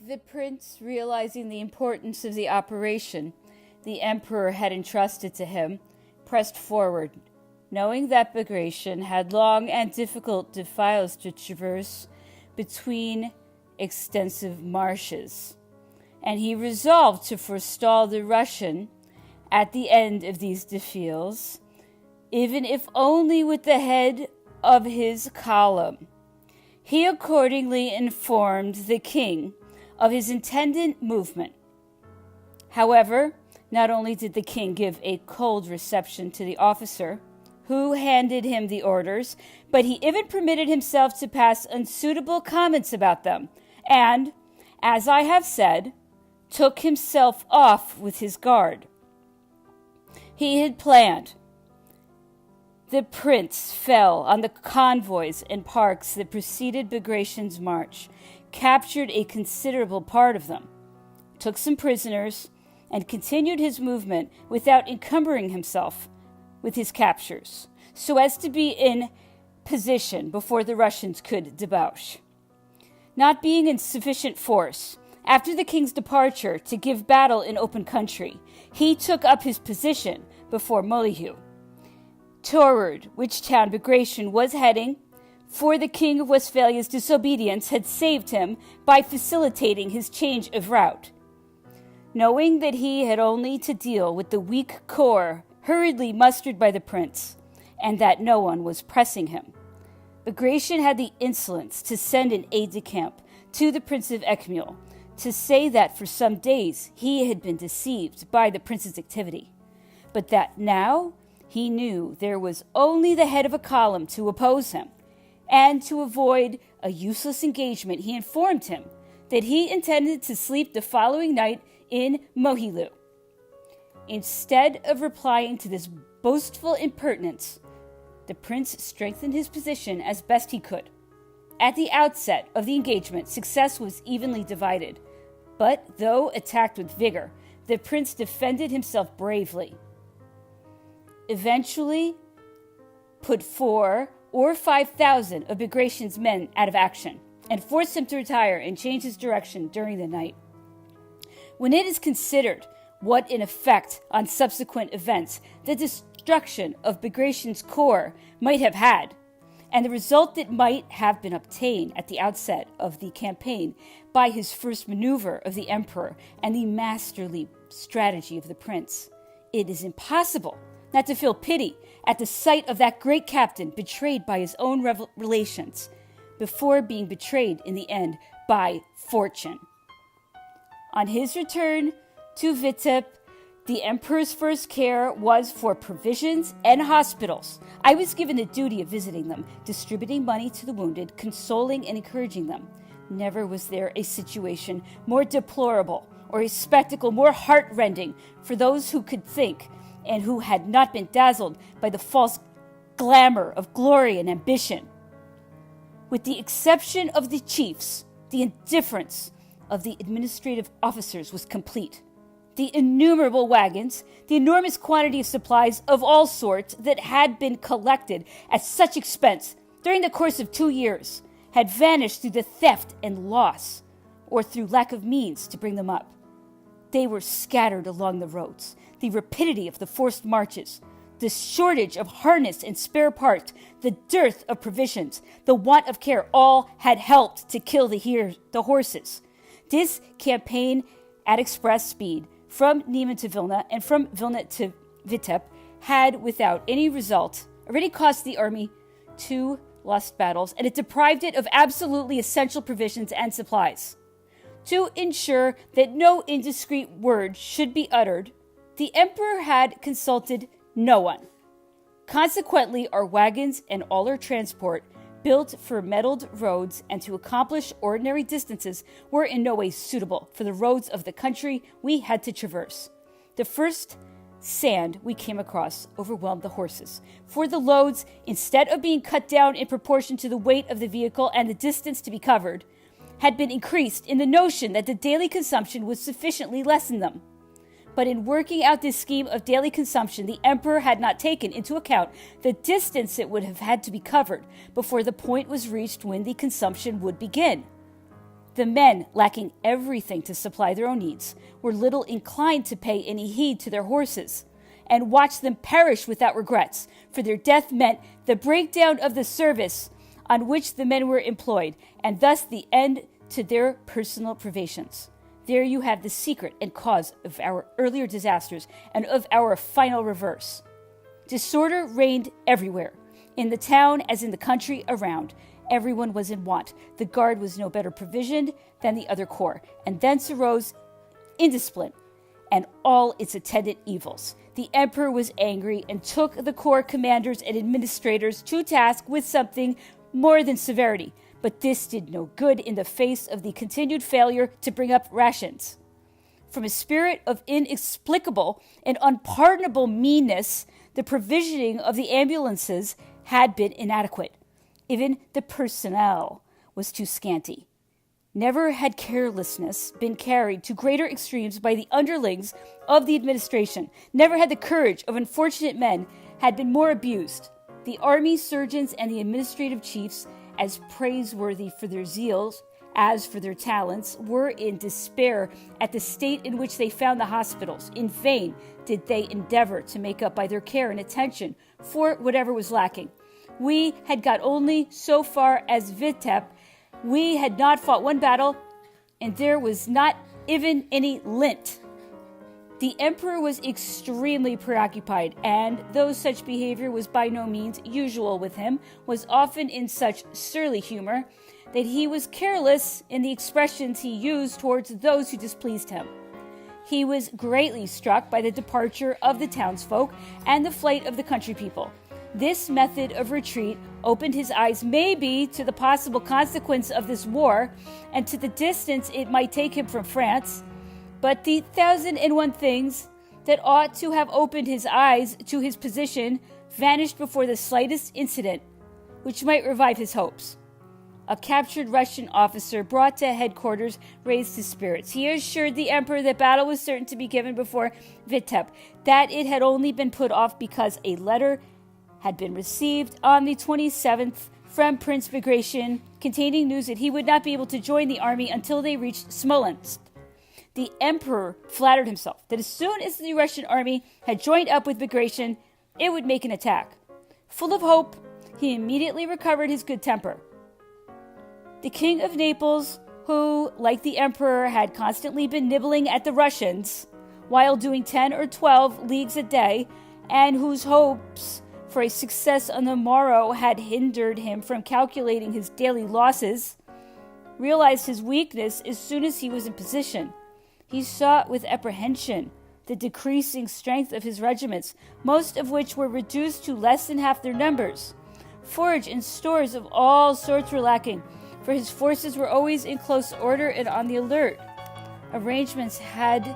The prince, realizing the importance of the operation the emperor had entrusted to him, pressed forward, knowing that Bagration had long and difficult defiles to traverse between extensive marshes, and he resolved to forestall the Russian at the end of these defiles, even if only with the head of his column. He accordingly informed the king of his intended movement. However, not only did the king give a cold reception to the officer who handed him the orders, but he even permitted himself to pass unsuitable comments about them, and, as I have said, took himself off with his guard. He had planned. The prince fell on the convoys and parks that preceded Bagration's march, captured a considerable part of them, took some prisoners, and continued his movement without encumbering himself with his captures, so as to be in position before the Russians could debouch. Not being in sufficient force, after the king's departure to give battle in open country, he took up his position before Molyhue, toward which town Bagration was heading, for the king of Westphalia's disobedience had saved him by facilitating his change of route. Knowing that he had only to deal with the weak corps hurriedly mustered by the prince, and that no one was pressing him, Bagration had the insolence to send an aide-de-camp to the Prince of Ekmul to say that for some days he had been deceived by the prince's activity, but that now he knew there was only the head of a column to oppose him, and to avoid a useless engagement he informed him that he intended to sleep the following night in Mohyliu. Instead of replying to this boastful impertinence, the prince strengthened his position as best he could. At the outset of the engagement, success was evenly divided, but though attacked with vigor, the prince defended himself bravely. Eventually, put 4,000 or 5,000 of Bagration's men out of action, and forced him to retire and change his direction during the night. When it is considered what an effect on subsequent events the destruction of Bagration's corps might have had, and the result that might have been obtained at the outset of the campaign by his first maneuver of the emperor and the masterly strategy of the prince, it is impossible not to feel pity at the sight of that great captain betrayed by his own relations, before being betrayed in the end by fortune. On his return to Vitebsk, the emperor's first care was for provisions and hospitals. I was given the duty of visiting them, distributing money to the wounded, consoling and encouraging them. Never was there a situation more deplorable or a spectacle more heart-rending for those who could think and who had not been dazzled by the false glamour of glory and ambition. With the exception of the chiefs, the indifference of the administrative officers was complete. The innumerable wagons, the enormous quantity of supplies of all sorts that had been collected at such expense during the course of 2 years, had vanished through the theft and loss, or through lack of means to bring them up. They were scattered along the roads. The rapidity of the forced marches, the shortage of harness and spare parts, the dearth of provisions, the want of care, all had helped to kill the horses. This campaign at express speed from Niemen to Vilna and from Vilna to Vitebsk had, without any result, already cost the army 2 lost battles, and it deprived it of absolutely essential provisions and supplies. To ensure that no indiscreet word should be uttered, the emperor had consulted no one. Consequently, our wagons and all our transport, built for metalled roads and to accomplish ordinary distances, were in no way suitable for the roads of the country we had to traverse. The first sand we came across overwhelmed the horses, for the loads, instead of being cut down in proportion to the weight of the vehicle and the distance to be covered, had been increased in the notion that the daily consumption would sufficiently lessen them. But in working out this scheme of daily consumption, the emperor had not taken into account the distance it would have had to be covered before the point was reached when the consumption would begin. The men, lacking everything to supply their own needs, were little inclined to pay any heed to their horses, and watched them perish without regrets, for their death meant the breakdown of the service on which the men were employed, and thus the end to their personal privations. There you have the secret and cause of our earlier disasters and of our final reverse. Disorder reigned everywhere, in the town as in the country around. Everyone was in want. The guard was no better provisioned than the other corps, and thence arose indiscipline and all its attendant evils. The emperor was angry and took the corps commanders and administrators to task with something more than severity, but this did no good in the face of the continued failure to bring up rations. From a spirit of inexplicable and unpardonable meanness, the provisioning of the ambulances had been inadequate. Even the personnel was too scanty. Never had carelessness been carried to greater extremes by the underlings of the administration. Never had the courage of unfortunate men had been more abused. The army surgeons and the administrative chiefs, as praiseworthy for their zeals as for their talents, were in despair at the state in which they found the hospitals. In vain did they endeavor to make up by their care and attention for whatever was lacking. We had got only so far as Viteb. We had not fought one battle, and there was not even any lint. The emperor was extremely preoccupied, and though such behavior was by no means usual with him, was often in such surly humor that he was careless in the expressions he used towards those who displeased him. He was greatly struck by the departure of the townsfolk and the flight of the country people. This method of retreat opened his eyes maybe to the possible consequence of this war and to the distance it might take him from France, but the 1,001 things that ought to have opened his eyes to his position vanished before the slightest incident which might revive his hopes. A captured Russian officer brought to headquarters raised his spirits. He assured the emperor that battle was certain to be given before Viteb, that it had only been put off because a letter had been received on the 27th from Prince Bagration containing news that he would not be able to join the army until they reached Smolensk. The emperor flattered himself that as soon as the Russian army had joined up with Bagration, it would make an attack. Full of hope, he immediately recovered his good temper. The king of Naples, who, like the emperor, had constantly been nibbling at the Russians while doing 10 or 12 leagues a day, and whose hopes for a success on the morrow had hindered him from calculating his daily losses, realized his weakness as soon as he was in position. He saw with apprehension the decreasing strength of his regiments, most of which were reduced to less than half their numbers. Forage and stores of all sorts were lacking, for his forces were always in close order and on the alert. Arrangements had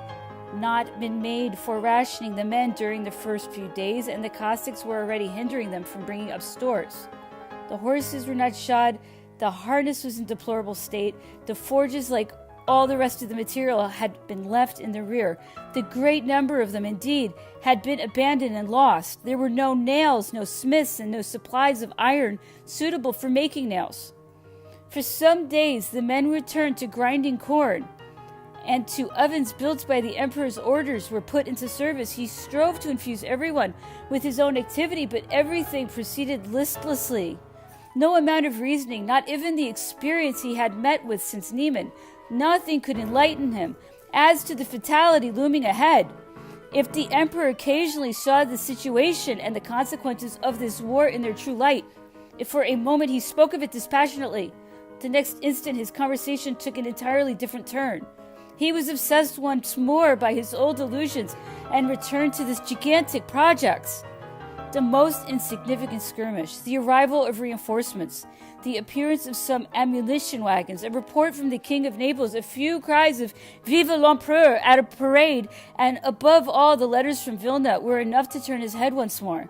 not been made for rationing the men during the first few days, and the Cossacks were already hindering them from bringing up stores. The horses were not shod, the harness was in deplorable state, the forges, like all the rest of the material, had been left in the rear. The great number of them, indeed, had been abandoned and lost. There were no nails, no smiths, and no supplies of iron suitable for making nails. For some days the men returned to grinding corn, and to ovens built by the emperor's orders were put into service. He strove to infuse everyone with his own activity, but everything proceeded listlessly. No amount of reasoning, not even the experience he had met with since Niemann, nothing could enlighten him as to the fatality looming ahead. If the emperor occasionally saw the situation and the consequences of this war in their true light, if for a moment he spoke of it dispassionately, the next instant his conversation took an entirely different turn. He was obsessed once more by his old illusions and returned to this gigantic projects. The most insignificant skirmish, the arrival of reinforcements, the appearance of some ammunition wagons, a report from the King of Naples, a few cries of Vive l'Empereur at a parade, and above all the letters from Vilna were enough to turn his head once more.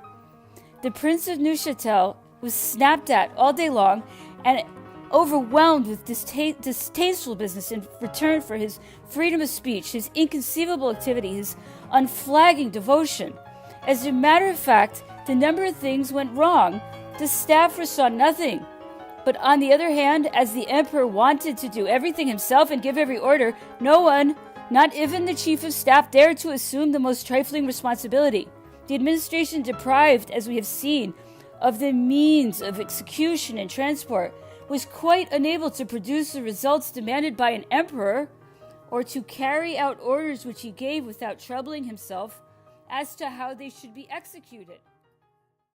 The Prince of Neuchâtel was snapped at all day long and overwhelmed with distasteful business in return for his freedom of speech, his inconceivable activity, his unflagging devotion. As a matter of fact, the number of things went wrong. The staff foresaw nothing. But on the other hand, as the emperor wanted to do everything himself and give every order, no one, not even the chief of staff, dared to assume the most trifling responsibility. The administration, deprived, as we have seen, of the means of execution and transport, was quite unable to produce the results demanded by an emperor, or to carry out orders which he gave without troubling himself as to how they should be executed.